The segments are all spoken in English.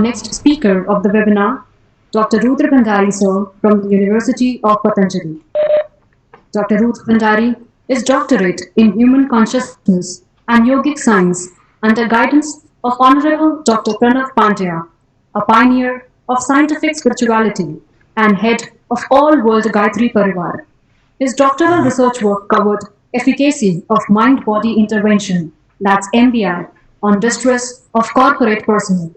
our next speaker of the webinar, Dr. Rudra Bhandari sir from the University of Patanjali. Dr. Ruth Bhandari is doctorate in human consciousness and yogic science under guidance of Honorable Dr. Pranav Pandya, a pioneer of scientific spirituality and head of All World Gayatri Parivar. His doctoral research work covered efficacy of mind-body intervention, that's MBI, on distress of corporate personnel.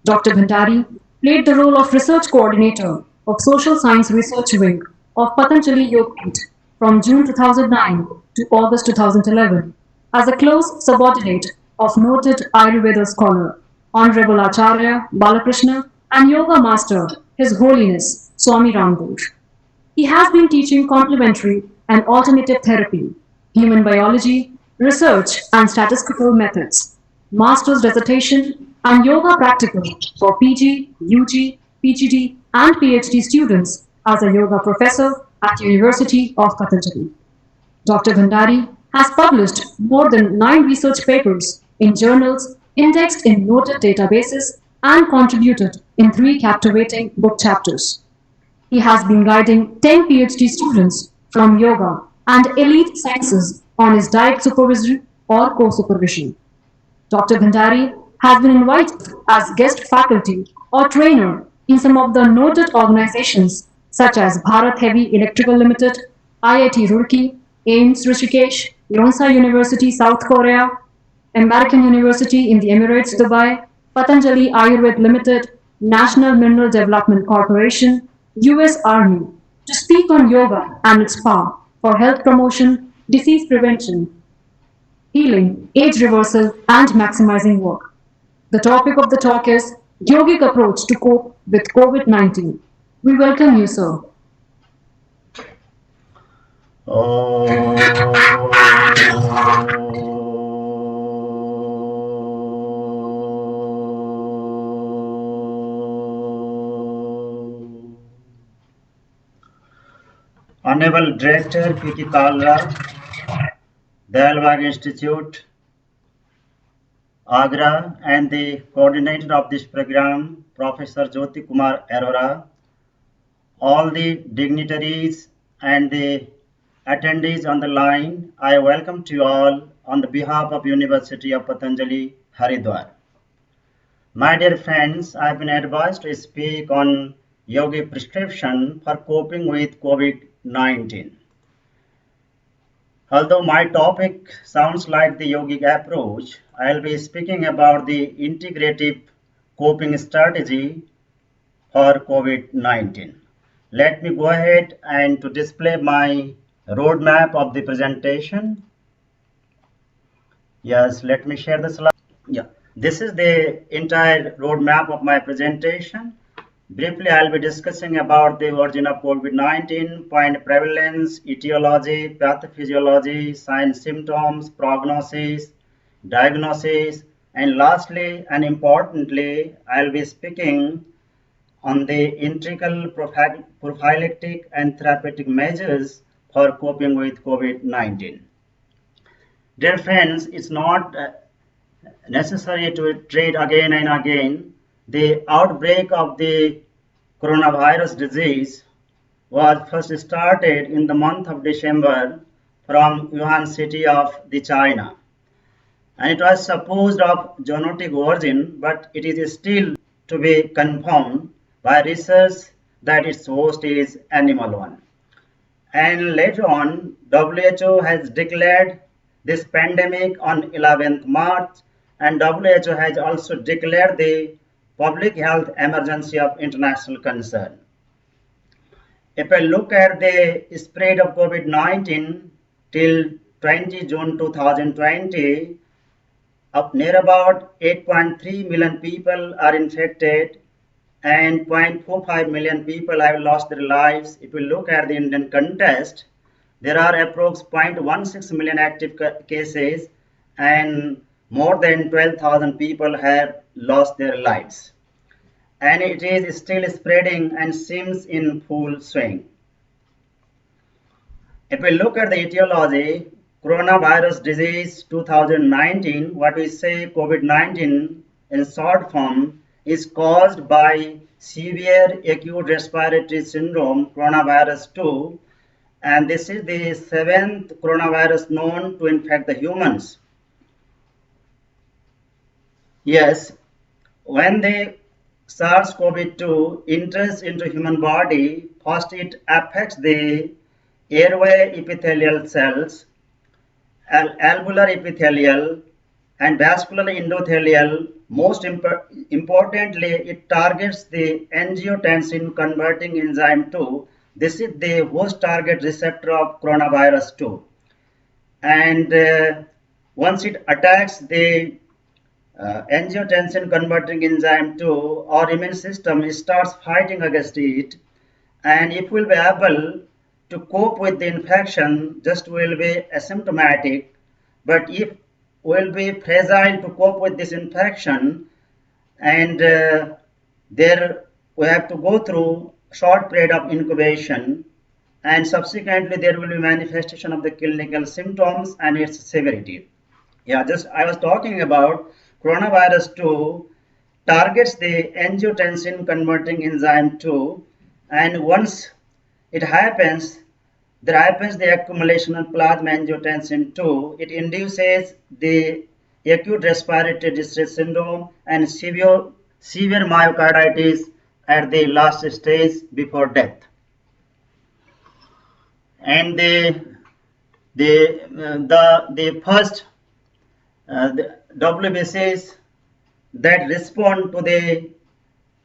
Dr. Bhandari played the role of research coordinator of Social Science Research Wing of Patanjali Yogapeeth from June 2009 to August 2011 as a close subordinate of noted Ayurveda scholar Honorable Acharya Balakrishna and Yoga Master His Holiness Swami Ramdev. He has been teaching complementary and alternative therapy, human biology, research and statistical methods, master's dissertation, and yoga practical for PG, UG, PGD, and PhD students as a yoga professor at University of Patanjali. Dr. Bhandari has published more than 9 research papers in journals indexed in noted databases and contributed in 3 captivating book chapters. He has been guiding 10 PhD students from yoga and elite sciences on his direct supervision or co-supervision. Dr. Bhandari has been invited as guest faculty or trainer in some of the noted organizations such as Bharat Heavy Electrical Limited, IIT Roorkee, AIMS Rishikesh, Yonsei University South Korea, American University in the Emirates Dubai, Patanjali Ayurved Limited, National Mineral Development Corporation, US Army, to speak on yoga and its power for health promotion, disease prevention, healing, age reversal, and maximizing work. The topic of the talk is Yogic Approach to Cope with COVID 19. We welcome you, sir. Honorable Director P.K. Kalra, Dayal Institute, Agra, and the coordinator of this program, Professor Jyoti Kumar Arora, all the dignitaries and the attendees on the line, I welcome to you all on the behalf of University of Patanjali, Haridwar. My dear friends, I have been advised to speak on yogic prescription for coping with COVID-19. Although my topic sounds like the yogic approach, I will be speaking about the integrative coping strategy for COVID-19. Let me go ahead and to display my roadmap of the presentation. Yes, let me share the slide. Yeah, this is the entire roadmap of my presentation. Briefly, I'll be discussing about the origin of COVID-19, point prevalence, etiology, pathophysiology, signs, symptoms, prognosis, diagnosis, and lastly and importantly, I'll be speaking on the integral prophylactic and therapeutic measures for coping with COVID-19. Dear friends, it's not necessary to treat again and again. The outbreak of the coronavirus disease was first started in the month of December from Wuhan city of the China. And it was supposed of zoonotic origin, but it is still to be confirmed by research that its host is animal one. And later on, WHO has declared this pandemic on 11th March, and WHO has also declared the public health emergency of international concern. If I look at the spread of COVID-19 till 20 June 2020, up near about 8.3 million people are infected and 0.45 million people have lost their lives. If we look at the Indian context, there are approximately 0.16 million active cases and more than 12,000 people have lost their lives. And it is still spreading and seems in full swing. If we look at the etiology, coronavirus disease 2019, what we say COVID-19 in short form, is caused by severe acute respiratory syndrome, coronavirus 2, and this is the seventh coronavirus known to infect the humans. Yes, when the SARS-CoV-2 enters into human body, first it affects the airway epithelial cells, alveolar epithelial, and vascular endothelial. Most importantly, it targets the angiotensin converting enzyme 2. This is the host target receptor of coronavirus 2. And once it attacks the angiotensin converting enzyme 2, our immune system starts fighting against it, and if we'll be able to cope with the infection, just will be asymptomatic. But if we'll be fragile to cope with this infection, and there we have to go through short period of incubation, and subsequently there will be manifestation of the clinical symptoms and its severity. Yeah, just I was talking about coronavirus 2 targets the angiotensin converting enzyme 2, and once it happens, there happens the accumulation of plasma angiotensin 2. It induces the acute respiratory distress syndrome and severe myocarditis at the last stage before death. And the first the WBCs that respond to the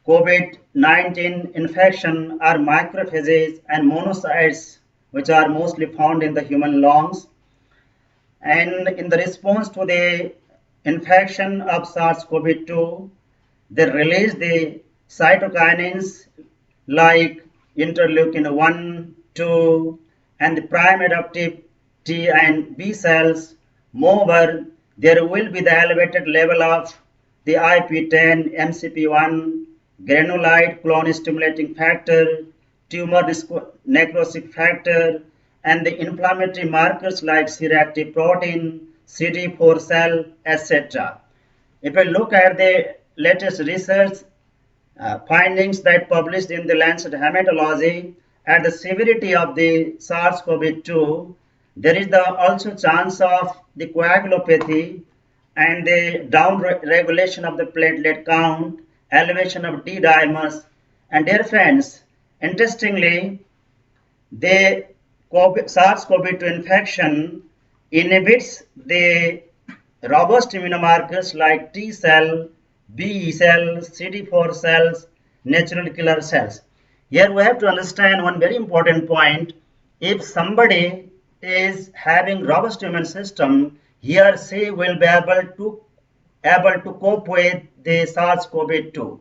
COVID-19 infection are macrophages and monocytes, which are mostly found in the human lungs. And in the response to the infection of SARS-CoV-2, they release the cytokinins like interleukin 1, 2, and the prime adaptive T and B cells. Moreover, there will be the elevated level of the IP10, MCP1, granulite clone stimulating factor, tumor necrosis factor, and the inflammatory markers like C-reactive protein, CD4 cell, etc. If we look at the latest research findings that published in the Lancet Hematology, at the severity of the SARS-CoV-2, there is also chance of the coagulopathy and the down regulation of the platelet count, elevation of D dimers. And dear friends, interestingly, the SARS-CoV-2 infection inhibits the robust immunomarkers like T cell, B cells, CD4 cells, natural killer cells. Here we have to understand one very important point. If somebody is having robust immune system, he or she will be able to cope with the SARS-CoV-2.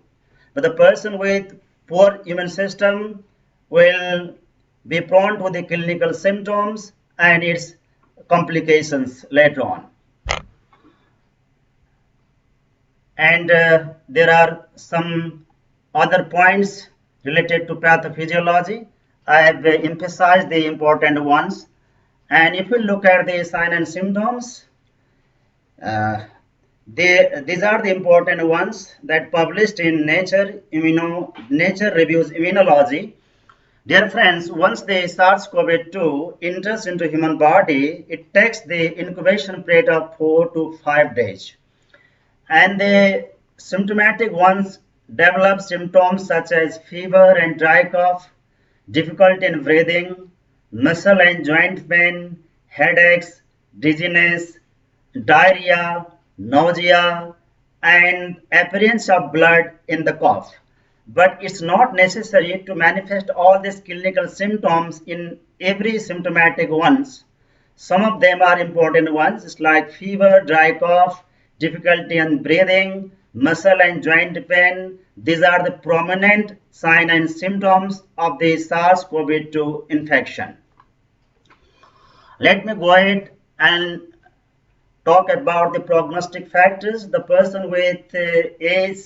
But the person with poor immune system will be prone to the clinical symptoms and its complications later on. And there are some other points related to pathophysiology. I have emphasized the important ones. And if we look at the signs and symptoms, these are the important ones that published in Nature Reviews Immunology. Dear friends, once the SARS-CoV-2 enters into human body, it takes the incubation period of 4 to 5 days. And the symptomatic ones develop symptoms such as fever and dry cough, difficulty in breathing, muscle and joint pain, headaches, dizziness, diarrhea, nausea, and appearance of blood in the cough. But it's not necessary to manifest all these clinical symptoms in every symptomatic ones. Some of them are important ones like fever, dry cough, difficulty in breathing, muscle and joint pain. These are the prominent signs and symptoms of the SARS-CoV-2 infection. Let me go ahead and talk about the prognostic factors. The person with age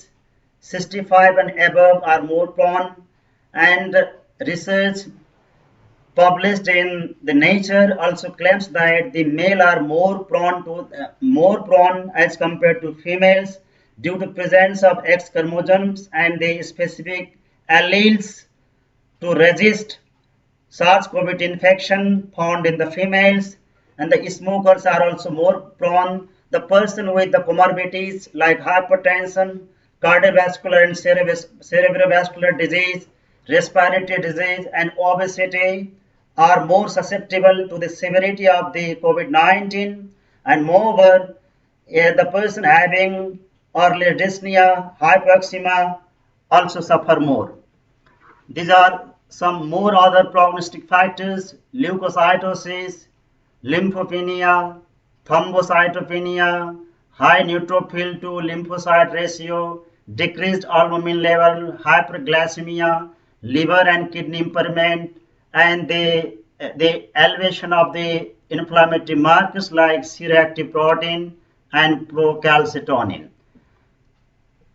65 and above are more prone, and research published in the Nature also claims that the male are more prone as compared to females due to presence of X chromosomes and the specific alleles to resist SARS-CoV infection found in the females, and the smokers are also more prone. The person with the comorbidities like hypertension, cardiovascular and cerebrovascular disease, respiratory disease, and obesity are more susceptible to the severity of the COVID-19, and moreover, the person having early dyspnea, hypoxemia also suffer more. These are some more other prognostic factors: leukocytosis, lymphopenia, thrombocytopenia, high neutrophil to lymphocyte ratio, decreased albumin level, hyperglycemia, liver and kidney impairment, and the elevation of the inflammatory markers like C-reactive protein and procalcitonin.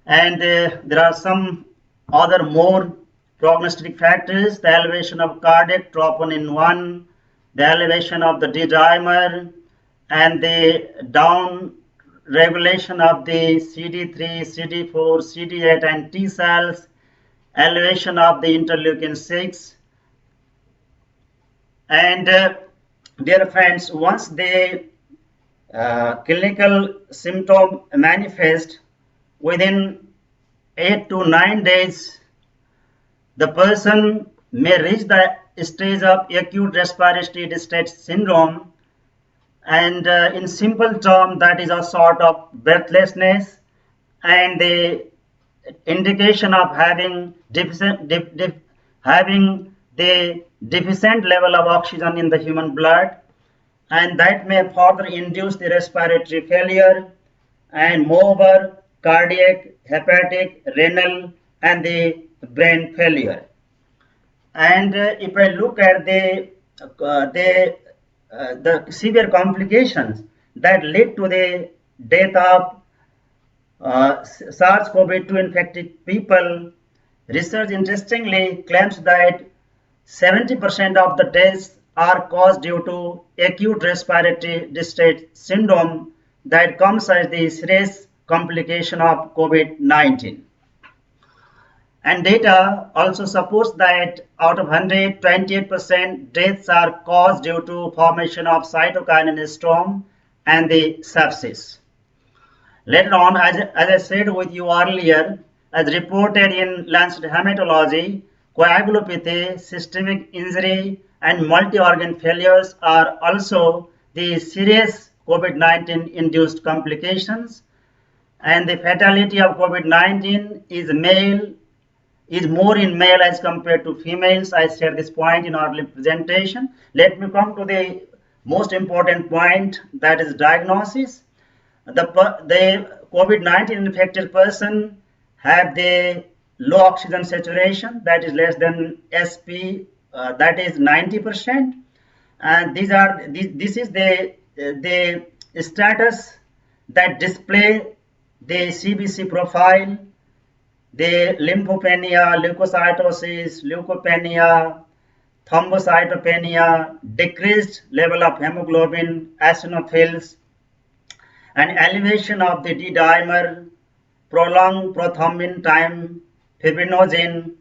And there are some other more prognostic factors: the elevation of cardiac troponin 1, the elevation of the D-dimer, and the down regulation of the CD3, CD4, CD8 and T cells, elevation of the interleukin 6. And dear friends, once the clinical symptom manifest, within 8 to 9 days, the person may reach the stage of acute respiratory distress syndrome, and in simple term, that is a sort of breathlessness and the indication of having having the deficient level of oxygen in the human blood, and that may further induce the respiratory failure and moreover cardiac, hepatic, renal and the brain failure. And if I look at the severe complications that lead to the death of SARS-CoV-2 infected people, research interestingly claims that 70% of the deaths are caused due to acute respiratory distress syndrome that comes as the serious complication of COVID-19. And data also supports that out of 100, 28% deaths are caused due to formation of cytokine storm and the sepsis. Later on, as I said with you earlier, as reported in Lancet Hematology, coagulopathy, systemic injury, and multi-organ failures are also the serious COVID-19 induced complications, and the fatality of COVID-19 is more in male as compared to females. I said this point in early presentation. Let me come to the most important point, that is diagnosis. The COVID-19 infected person have the low oxygen saturation, that is less than SP, that is 90%, and this is the status that display the CBC profile, the lymphopenia, leukocytosis, leukopenia, thrombocytopenia, decreased level of hemoglobin, eosinophils, and elevation of the D-dimer, prolonged prothrombin time, fibrinogen,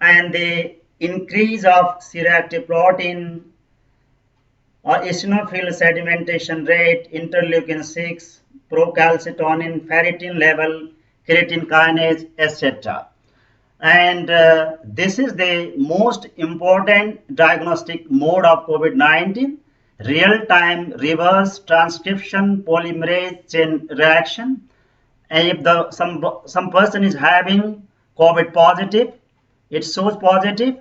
and the increase of C-reactive protein, or eosinophil sedimentation rate, interleukin 6, procalcitonin, ferritin level, creatine kinase, etc. And this is the most important diagnostic mode of COVID-19, real-time reverse transcription polymerase chain reaction. And if some person is having COVID positive, it shows positive,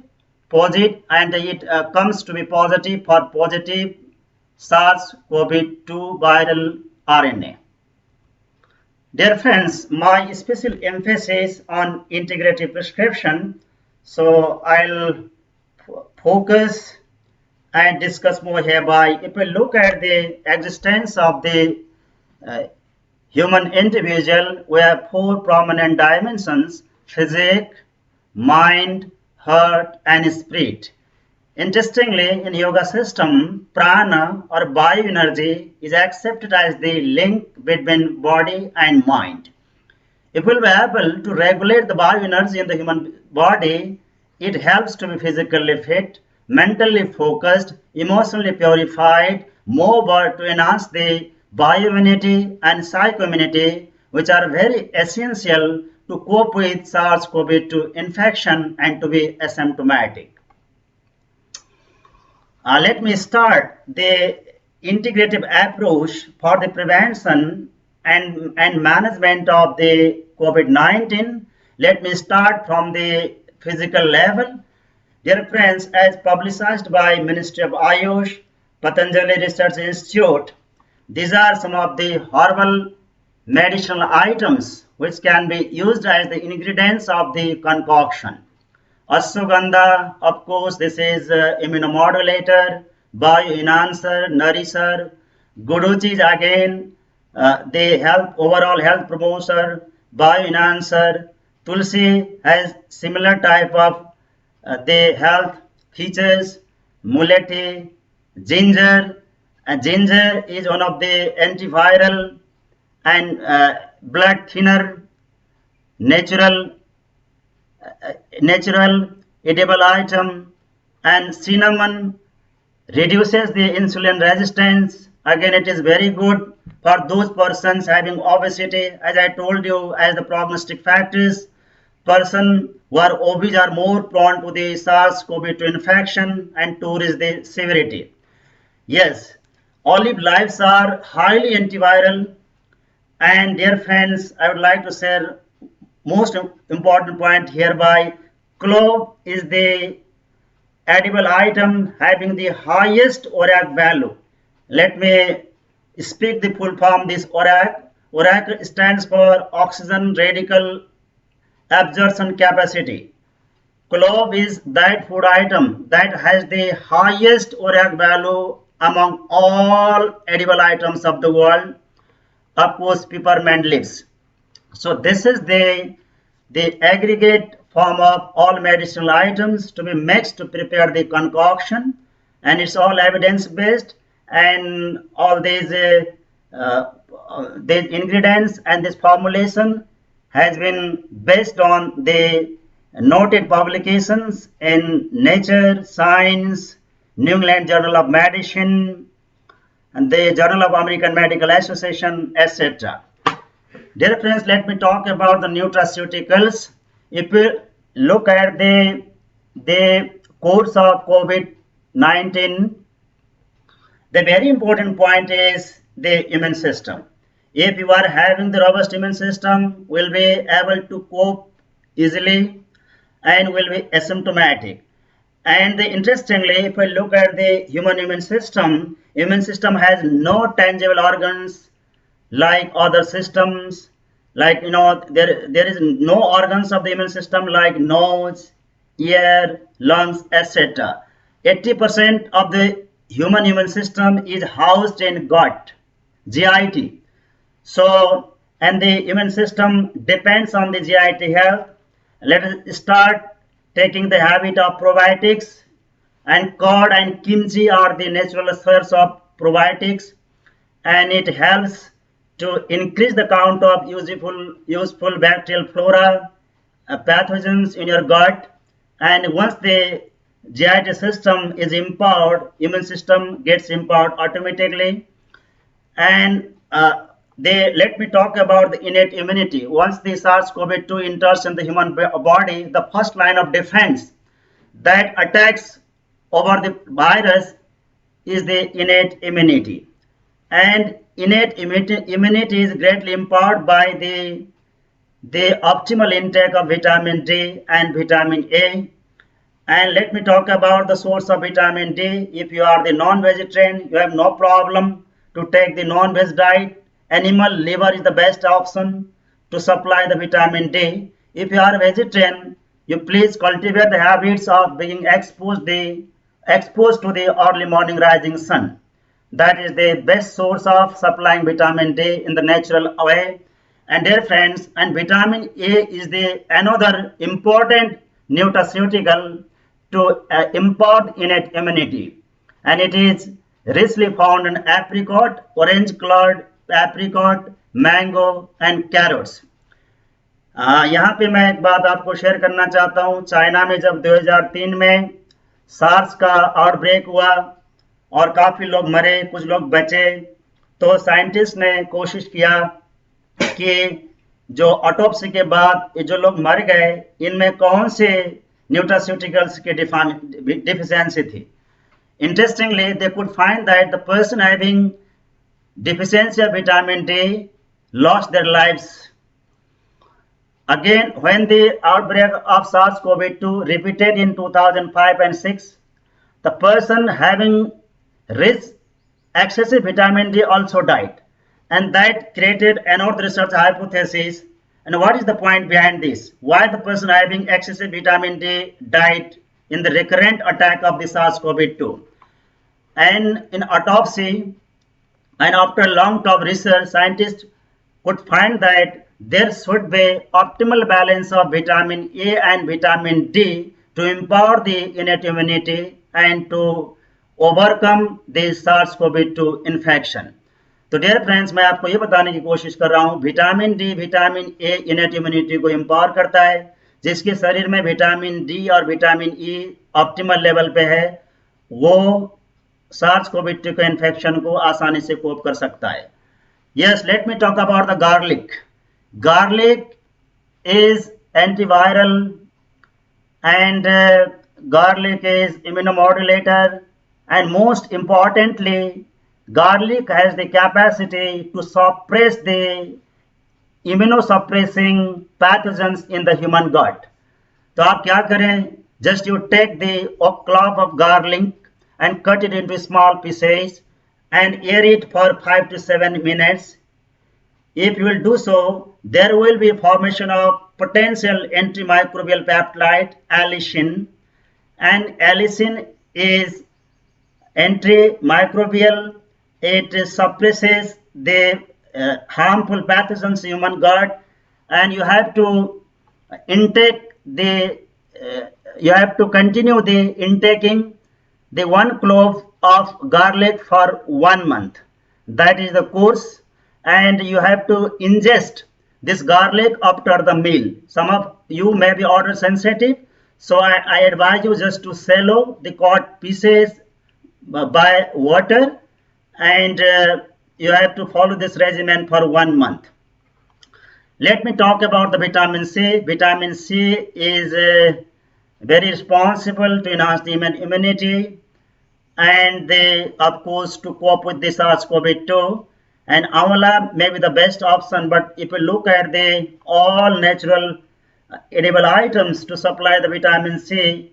and it comes to be positive for positive SARS-CoV-2 viral RNA. Dear friends, my special emphasis on integrative prescription, so I'll focus and discuss more hereby. If we look at the existence of the human individual, we have four prominent dimensions: physique, mind, heart, and spirit. Interestingly, in yoga system, prana or bioenergy is accepted as the link between body and mind. If we'll be able to regulate the bioenergy in the human body, it helps to be physically fit, mentally focused, emotionally purified, moreover to enhance the bioimmunity and psychoimmunity, which are very essential to cope with SARS-CoV-2 infection and to be asymptomatic. Let me start the integrative approach for the prevention and management of the COVID-19. Let me start from the physical level. Dear friends, as publicized by Ministry of Ayush, Patanjali Research Institute, these are some of the herbal medicinal items which can be used as the ingredients of the concoction. Ashwagandha, of course, this is immunomodulator, bioenhancer, nourisher. Guduchis again, they help overall health promoter, bioenhancer. Tulsi has similar type of the health features. Muleti, ginger. Ginger is one of the antiviral and blood thinner, natural natural edible item, and cinnamon reduces the insulin resistance. Again, it is very good for those persons having obesity. As I told you, as the prognostic factors, person who are obese are more prone to the SARS-CoV-2 infection, and 2 is the severity. Yes, olive leaves are highly antiviral, and dear friends, I would like to share most important point hereby. Clove is the edible item having the highest ORAC value. Let me speak the full form. This ORAC. ORAC stands for oxygen radical absorption capacity. Clove is that food item that has the highest ORAC value among all edible items of the world. Of course, peppermint leaves. So this is the aggregate form of all medicinal items to be mixed to prepare the concoction, and it's all evidence based, and all these ingredients and this formulation has been based on the noted publications in Nature, Science, New England Journal of Medicine, and the Journal of American Medical Association, etc. Dear friends, let me talk about the nutraceuticals. If we look at the course of COVID-19, the very important point is the immune system. If you are having the robust immune system, will be able to cope easily and will be asymptomatic. And interestingly, if I look at the human immune system has no tangible organs like other systems. Like, there is no organs of the immune system like nose, ear, lungs, etc. 80% of the human immune system is housed in gut, GIT. So, and the immune system depends on the GIT health. Let us start taking the habit of probiotics, and curd and kimchi are the natural source of probiotics, and it helps to increase the count of useful bacterial flora, pathogens in your gut. And once the GIT system is empowered, immune system gets empowered automatically. And let me talk about the innate immunity. Once the SARS-CoV-2 enters in the human body, the first line of defense that attacks over the virus is the innate immunity. And innate immunity is greatly empowered by the optimal intake of vitamin D and vitamin A. And let me talk about the source of vitamin D. If you are the non-vegetarian, you have no problem to take the non-veg diet. Animal liver is the best option to supply the vitamin D. If you are a vegetarian, you please cultivate the habits of being exposed to the early morning rising sun. That is the best source of supplying vitamin D in the natural way. And dear friends, and vitamin A is the another important nutraceutical to impart innate immunity, and it is richly found in apricot, orange curd, apricot, mango, and carrots. यहाँ पे मैं एक बात आपको share करना चाहता हूँ। China में जब 2003 में सार्स का आउटब्रेक हुआ और काफी लोग मरे, कुछ लोग बचे, तो साइंटिस्ट ने कोशिश किया कि जो ऑटोप्सी के बाद ये जो लोग मर गए, इनमें कौन से न्यूट्रास्यूटिकल्स की डिफिशियंसी थी. Interestingly, they could find that the person having deficiency of vitamin D lost their lives. Again, when the outbreak of SARS-CoV-2 repeated in 2005 and 6, the person having rich excessive vitamin D also died. And that created another research hypothesis. And what is the point behind this? Why the person having excessive vitamin D died in the recurrent attack of the SARS-CoV-2? And in autopsy and after long-term research, scientists could find that there should be optimal balance of vitamin A and vitamin D to empower the innate immunity and to overcome the SARS-CoV-2 infection. तो dear friends, मैं आपको ये बताने की कोशिश कर रहा हूँ, vitamin D, vitamin A innate immunity को एम्पावर करता है. जिसके शरीर में विटामिन डी और विटामिन ई ऑप्टिमल लेवल पे है, वो SARS-CoV-2 के इन्फेक्शन को आसानी से कोप कर सकता है. Yes, let me talk about the garlic. Garlic is antiviral and garlic is immunomodulator, and most importantly, garlic has the capacity to suppress the immunosuppressing pathogens in the human gut. तो आप क्या करें, just you take the clove of garlic and cut it into small pieces and air it for 5 to 7 minutes. If you will do so, there will be formation of potential antimicrobial peptide allicin, and allicin is antimicrobial. It suppresses the harmful pathogens in human gut, and you have to continue the intaking the 1 clove of garlic for 1 month. That is the course, and you have to ingest this garlic after the meal. Some of you may be order sensitive, so I advise you just to swallow the cut pieces by water, and you have to follow this regimen for 1 month. Let me talk about the vitamin C. Vitamin C is very responsible to enhance the immunity and of course to cope with the SARS-CoV-2. And amla may be the best option, but if you look at the all natural edible items to supply the vitamin C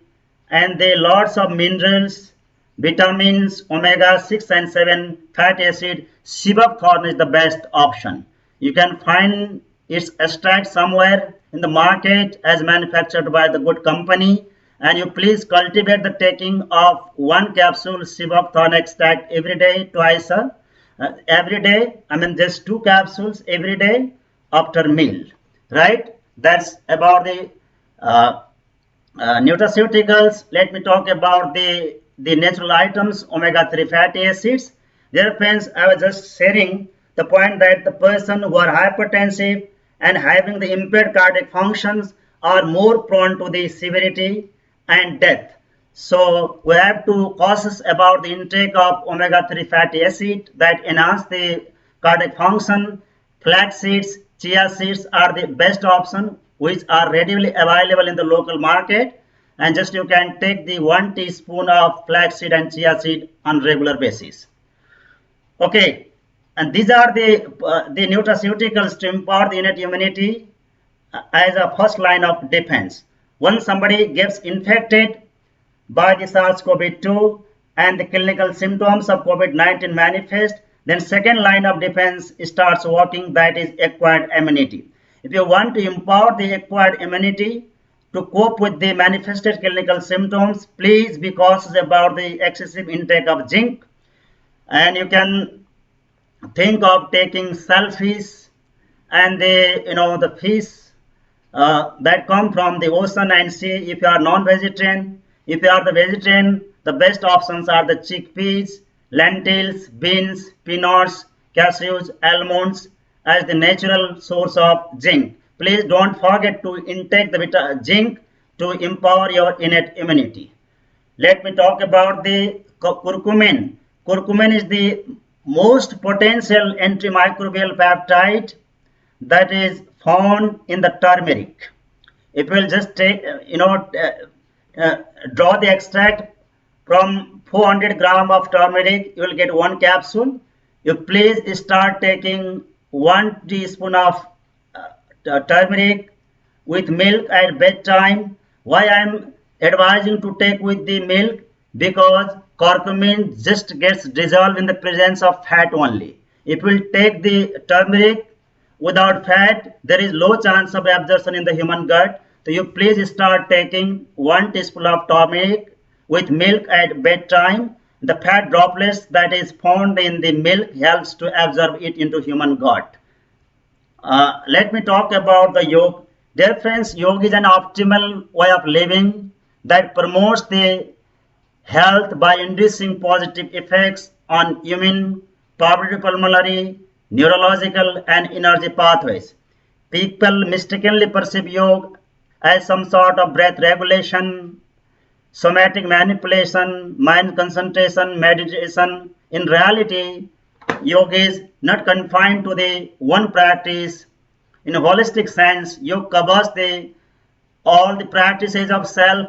and the lots of minerals, vitamins, omega-6 and 7 fatty acid, Civathorn is the best option. You can find its extract somewhere in the market as manufactured by the good company, and you please cultivate the taking of 1 capsule Civathorn extract every day, twice every day. I mean just 2 capsules every day after meal, right? That's about the nutraceuticals. Let me talk about the natural items, omega-3 fatty acids. Dear friends, I was just sharing the point that the person who are hypertensive and having the impaired cardiac functions are more prone to the severity and death. So we have to cautious about the intake of omega-3 fatty acid that enhance the cardiac function. Flax seeds, chia seeds are the best option, which are readily available in the local market, and just you can take the 1 teaspoon of flax seed and chia seed on regular basis. Okay, and these are the nutraceuticals to impart the innate immunity as a first line of defense. Once somebody gets infected by the SARS-CoV-2 and the clinical symptoms of COVID-19 manifest, then second line of defense starts working, that is acquired immunity. If you want to impart the acquired immunity to cope with the manifested clinical symptoms, please be cautious about the excessive intake of zinc, and you can think of taking shellfish and the fish that come from the ocean and sea if you are non-vegetarian. If you are the vegetarian, the best options are the chickpeas, lentils, beans, peanuts, cashews, almonds as the natural source of zinc. please don't forget to intake the zinc to empower your innate immunity. Let me talk about the curcumin. Curcumin is the most potential antimicrobial peptide that is found in the turmeric. If you will just take, draw the extract from 400 gram of turmeric, you will get 1 capsule. You please start taking 1 teaspoon of turmeric with milk at bedtime. Why I am advising to take with the milk? Because curcumin just gets dissolved in the presence of fat only. If you will take the turmeric without fat, there is low chance of absorption in the human gut. So you please start taking 1 teaspoon of turmeric with milk at bedtime. The fat droplets that is found in the milk helps to absorb it into human gut. Let me talk about the yoga. Dear friends, yoga is an optimal way of living that promotes the health by inducing positive effects on immune, cardiopulmonary, neurological, and energy pathways. People mistakenly perceive yoga as some sort of breath regulation, somatic manipulation, mind concentration, meditation. In reality, yoga is not confined to the one practice. In a holistic sense, yoga covers all the practices of self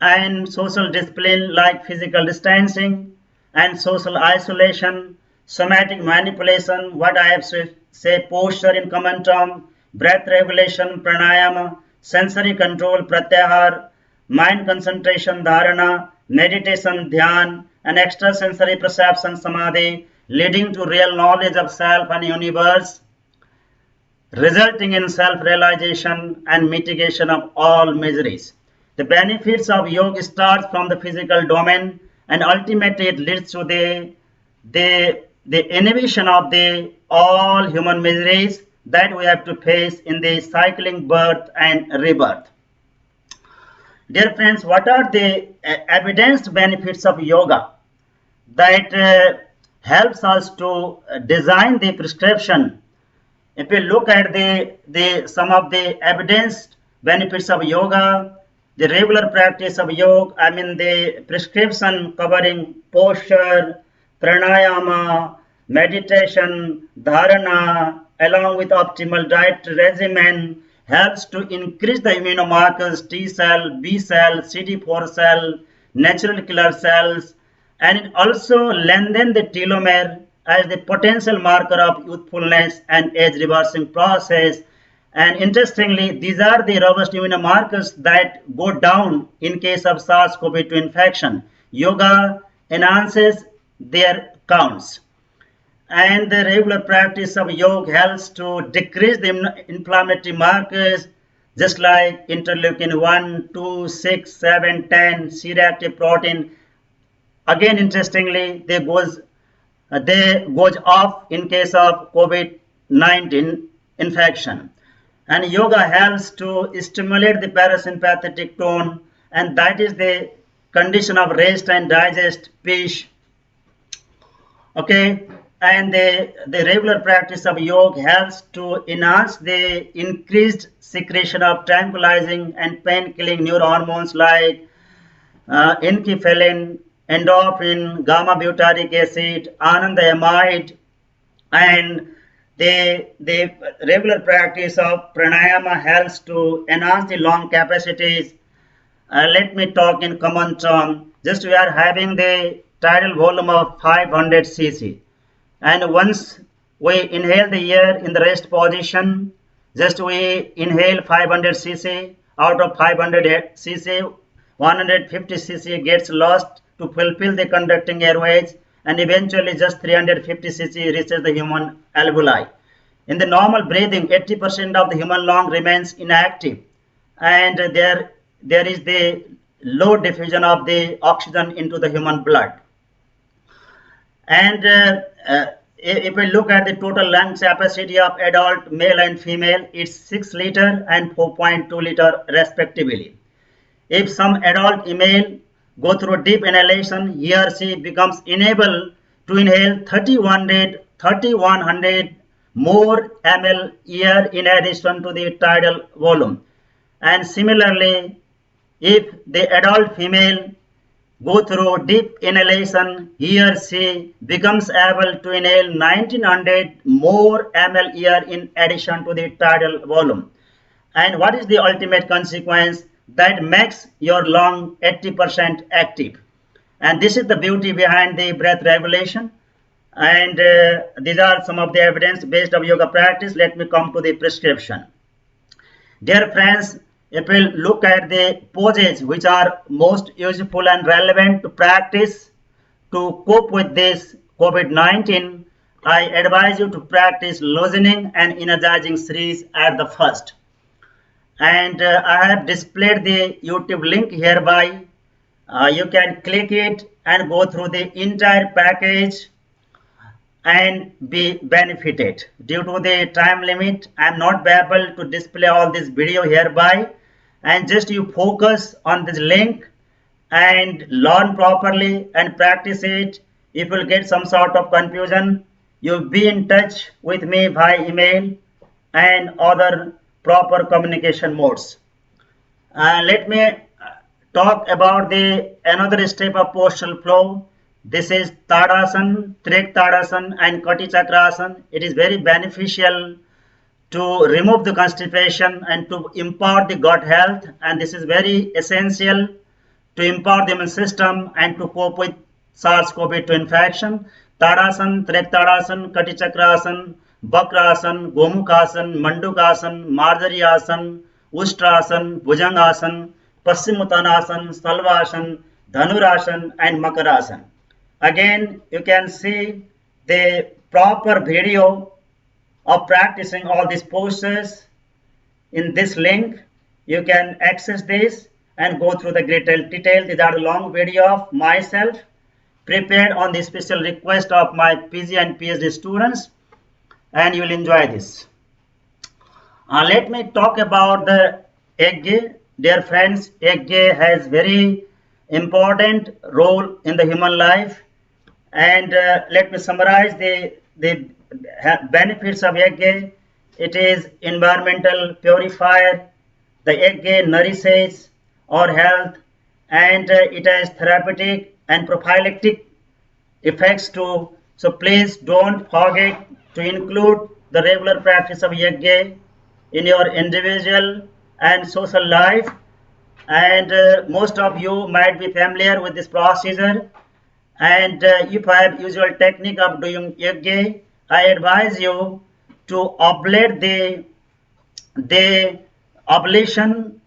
and social discipline like physical distancing and social isolation, somatic manipulation, what I have say posture in common term, breath regulation, pranayama, sensory control, pratyahar, mind concentration, dharana, meditation, dhyan, and extrasensory perception, samadhi, leading to real knowledge of self and universe, resulting in self-realization and mitigation of all miseries. The benefits of yoga start from the physical domain, and ultimately it leads to the inhibition of all human miseries that we have to face in the cycling birth and rebirth. Dear friends, what are the evidenced benefits of yoga that helps us to design the prescription? If we look at some of the evidenced benefits of yoga, the regular practice of yoga, I mean the prescription covering posture, pranayama, meditation, dharana, along with optimal diet regimen, helps to increase the immunomarkers T cell, B cell, CD4 cell, natural killer cells, and it also lengthen the telomere as the potential marker of youthfulness and age reversing process. And interestingly, these are the robust immunomarkers that go down in case of SARS-CoV-2 infection. Yoga enhances their counts. And the regular practice of yoga helps to decrease the inflammatory markers just like interleukin 1, 2, 6, 7, 10, C-reactive protein. Again, interestingly, they goes off in case of COVID-19 infection. And yoga helps to stimulate the parasympathetic tone, and that is the condition of rest and digest, peace. Okay, and the regular practice of yoga helps to enhance the increased secretion of tranquilizing and pain-killing neurohormones like enkephalin, endorphin, gamma butyric acid, anandamide, and the regular practice of pranayama helps to enhance the lung capacities. Let me talk in common term. Just we are having the tidal volume of 500 cc, and once we inhale the air in the rest position, just we inhale 500 cc. Out of 500 cc, 150 cc gets lost to fulfill the conducting airways, and eventually just 350 cc reaches the human alveoli. In the normal breathing, 80% of the human lung remains inactive, and there is the low diffusion of the oxygen into the human blood. And if we look at the total lung capacity of adult male and female, it's 6 liter and 4.2 liter respectively. If some adult male go through deep inhalation, he or she becomes enabled to inhale 3100 more ml year in addition to the tidal volume. And similarly, if the adult female go through deep inhalation, he or she becomes able to inhale 1900 more ml year in addition to the tidal volume. And what is the ultimate consequence? That makes your lung 80% active. And this is the beauty behind the breath regulation. And these are some of the evidence based of yoga practice. Let me come to the prescription. Dear friends, if we look at the poses which are most useful and relevant to practice to cope with this COVID-19, I advise you to practice loosening and energizing series at the first. And I have displayed the YouTube link hereby. You can click it and go through the entire package and be benefited. Due to the time limit, I am not able to display all this video hereby, and just you focus on this link and learn properly and practice it. If you will get some sort of confusion, you be in touch with me by email and other proper communication modes. Let me talk about the another step of postural flow. This is Tadasana, Triktadasana and Kati Chakrasana. It is very beneficial to remove the constipation and to impart the gut health, and this is very essential to impart the immune system and to cope with SARS-CoV-2 infection. Tadasana, Triktadasana, Kati Chakrasana, Bakrasana, Gomukhasana, Mandukasana, Marjariyasana, Ustrasana, Bhujangasana, Paschimottanasana, Salvasana, Dhanurasana and Makarasana. Again, you can see the proper video of practicing all these postures in this link. You can access this and go through the greater detail. These are the long video of myself prepared on the special request of my PG and PhD students, and you will enjoy this. Let me talk about the yajna. Dear friends, yajna has very important role in the human life, and let me summarize the benefits of yajna. It is environmental purifier. The yajna nourishes our health, and it has therapeutic and prophylactic effects too. So please don't forget to include the regular practice of yajna in your individual and social life. And most of you might be familiar with this procedure. And if I have usual technique of doing yajna, I advise you to oblate the oblation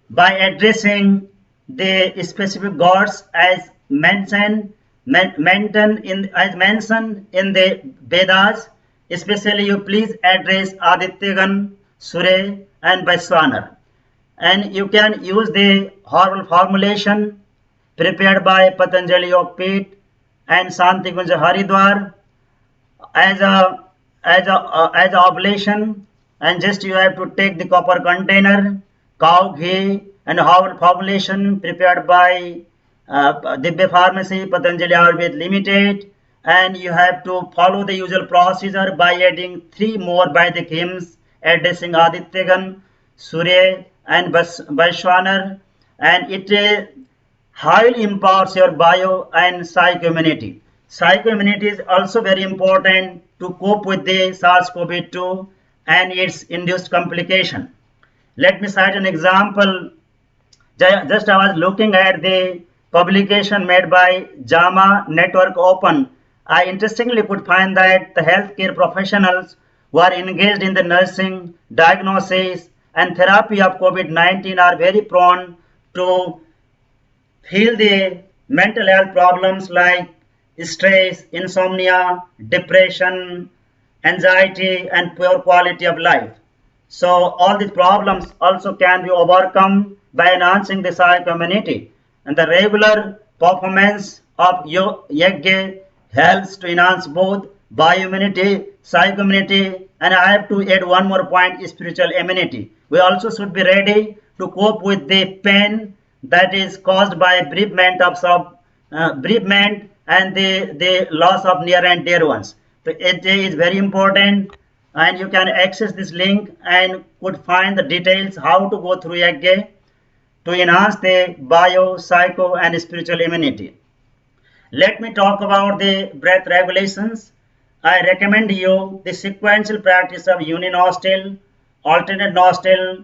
by addressing the specific gods as mentioned in the Vedas. Especially you please address Adityagan, Surya and Vaishwanar. And you can use the herbal formulation prepared by Patanjali Yogpith and Shanti Kunja Haridwar as a oblation, and just you have to take the copper container, cow ghee and herbal formulation prepared by Divya Pharmacy Patanjali Ayurved Limited, and you have to follow the usual procedure by adding 3 more Vedic hymns addressing Adityagan, Surya and Vaishwanar, and it highly imparts your bio and psycho-immunity. Psycho-immunity is also very important to cope with the SARS-CoV-2 and its induced complication. Let me cite an example. Just I was looking at the publication made by JAMA Network Open. I interestingly could find that the healthcare professionals who are engaged in the nursing, diagnosis and therapy of COVID-19 are very prone to feel the mental health problems like stress, insomnia, depression, anxiety and poor quality of life. So all these problems also can be overcome by enhancing the psycho-immunity, and the regular performance of yajna helps to enhance both bioimmunity, psycho-immunity, and I have to add one more point, spiritual immunity. We also should be ready to cope with the pain that is caused by bereavement and the loss of near and dear ones. So yajna is very important and you can access this link and could find the details how to go through yagya to enhance the bio, psycho, and spiritual immunity. Let me talk about the breath regulations. I recommend you the sequential practice of uninostril, alternate nostril,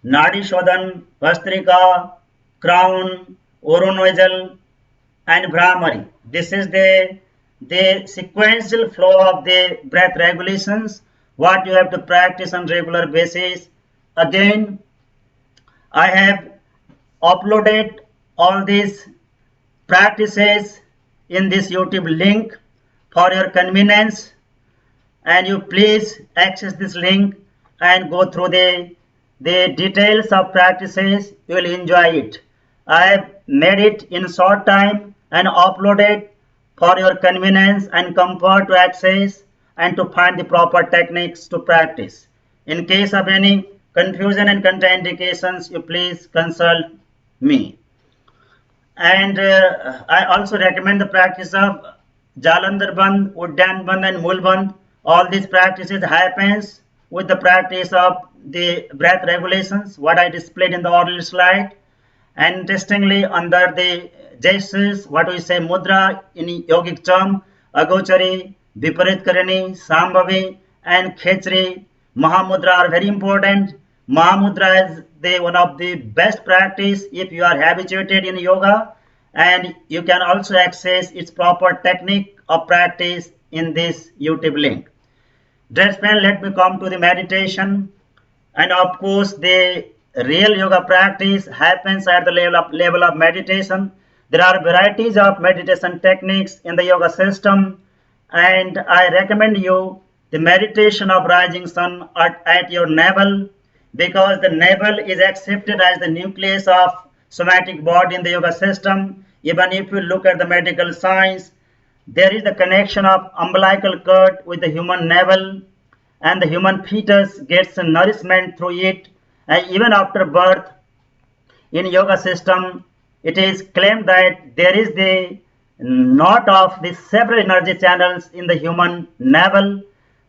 Nadi Shodhan, Vastrika, Crown, Oronoidal, and Brahmari. This is the sequential flow of the breath regulations, what you have to practice on regular basis. Again, I have uploaded all these practices in this YouTube link for your convenience, and you please access this link and go through the details of practices. You will enjoy it. I have made it in short time and uploaded for your convenience and comfort to access and to find the proper techniques to practice. In case of any confusion and contraindications, you please consult me. And I also recommend the practice of Jalandhar Bandh, Uddan Bandh, and Mool Bandh. All these practices happens with the practice of the breath regulations, what I displayed in the earlier slide. And interestingly, under the gestures, what we say mudra in yogic term, Agochari, Viparit Karani, Sambhavi, and Khechri, Mahamudra are very important. Mahamudra is one of the best practice if you are habituated in yoga, and you can also access its proper technique of practice in this YouTube link. Dear friend, let me come to the meditation. And of course, the real yoga practice happens at the level of meditation. There are varieties of meditation techniques in the yoga system, and I recommend you the meditation of rising sun at your navel, because the navel is accepted as the nucleus of somatic body in the yoga system. Even if you look at the medical science, there is the connection of umbilical cord with the human navel, and the human fetus gets nourishment through it. And even after birth, in yoga system, it is claimed that there is the knot of the several energy channels in the human navel.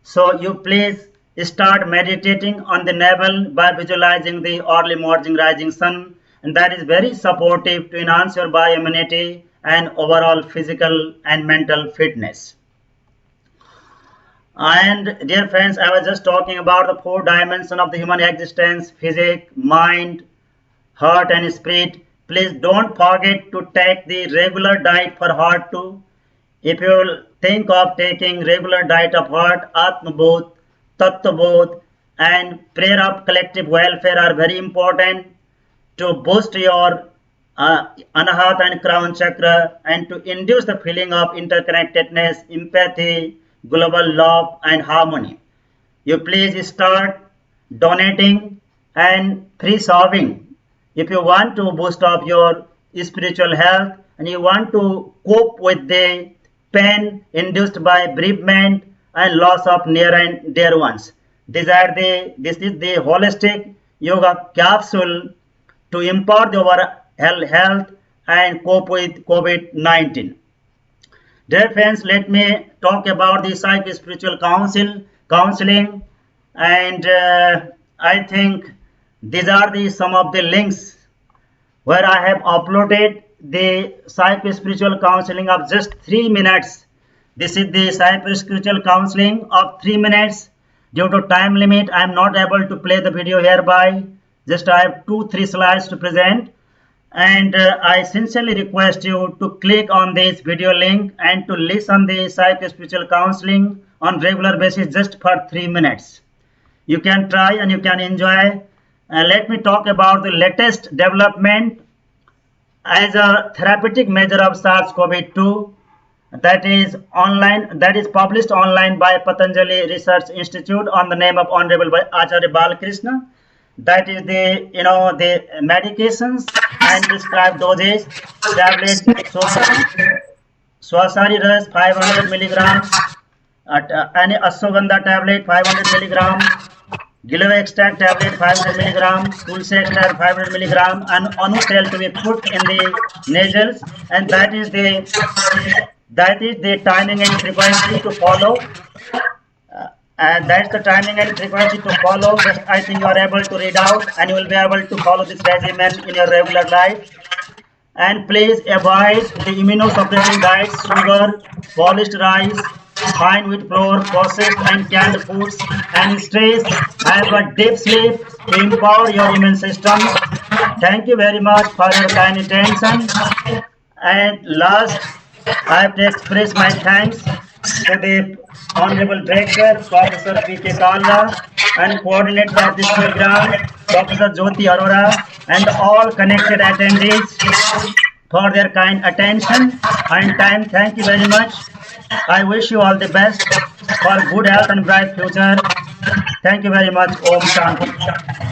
So you please start meditating on the navel by visualizing the early morning rising sun, and that is very supportive to enhance your bioimmunity and overall physical and mental fitness. And dear friends, I was just talking about the 4 dimensions of the human existence: physics, mind, heart, and spirit. Please don't forget to take the regular diet for heart too. If you will think of taking regular diet of heart, Atma Bodh, Tattva Bodh, and prayer of collective welfare are very important to boost your Anahat and Crown Chakra, and to induce the feeling of interconnectedness, empathy, global love, and harmony. You please start donating and free serving. If you want to boost up your spiritual health and you want to cope with the pain induced by bereavement and loss of near and dear ones, this is the holistic yoga capsule to improve our health and cope with COVID-19. Dear friends, let me talk about the psycho-spiritual counseling, and I think these are some of the links where I have uploaded the psycho-spiritual counseling of just 3 minutes. This is the psycho-spiritual counseling of 3 minutes. Due to time limit, I am not able to play the video hereby. Just I have 2-3 slides to present. And I sincerely request you to click on this video link and to listen the psycho-spiritual counseling on regular basis just for 3 minutes. You can try and you can enjoy. Let me talk about the latest development as a therapeutic measure of SARS-CoV-2 that is published online by Patanjali Research Institute on the name of Honorable Acharya Balakrishna. That is the medications and prescribed dosage. Tablet Swasari Ras 500 milligram, and Ashwagandha tablet 500 milligram, Giloy extract tablet 500 milligram, Tulsi extract 500 milligram, and Anu tel to be put in the nasals, and that is the timing and frequency to follow. And that's the timing and frequency to follow. Just I think you are able to read out and you will be able to follow this regimen in your regular life. And please avoid the immunosuppressing diets, sugar, polished rice, fine wheat flour, processed and canned foods, and stress. Have a deep sleep to empower your immune system. Thank you very much for your kind attention. And last, I have to express my thanks to the Honorable Director, Professor P.K. Kalla, and coordinator of this program, Professor Jyoti Arora, and all connected attendees for their kind attention and time. Thank you very much. I wish you all the best for good health and bright future. Thank you very much. Om Shanti.